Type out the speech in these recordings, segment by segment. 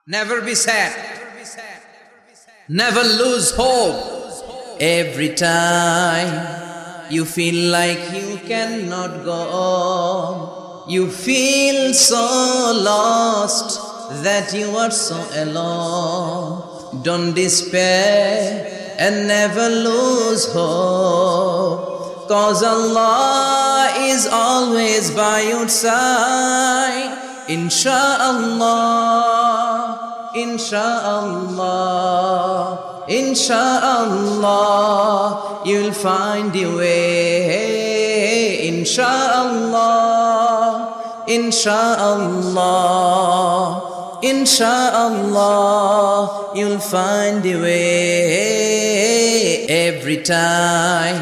Never be sad. Never lose hope. Every time you feel like you cannot go on, you feel so lost that you are so alone. Don't despair and never lose hope, 'cause Allah is always by your side. Insha'Allah, Insha'Allah, Insha'Allah, you'll find your way. Insha'Allah, Insha'Allah, Insha'Allah, you'll find your way. Every time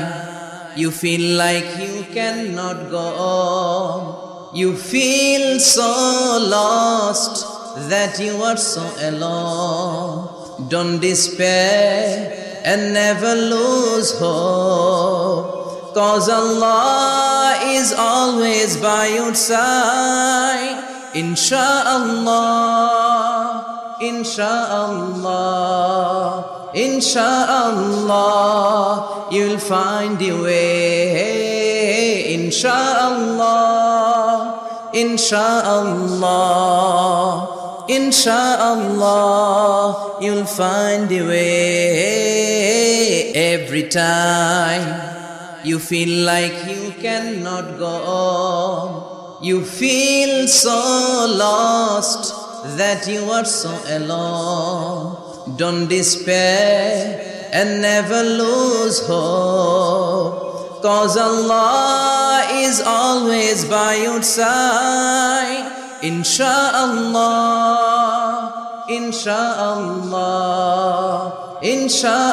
you feel like you cannot go on, you feel so lost that you are so alone. Don't despair and never lose hope, 'cause Allah is always by your side. Insha'Allah, Insha'Allah, Insha'Allah, you'll find your way. Insha'Allah, Insha'Allah, Insha'Allah, you'll find your way. Every time you feel like you cannot go on, you feel so lost that you are so alone. Don't despair and never lose hope, 'cause Allah is always by your side. Insha'Allah, Insha'Allah, Insha'Allah.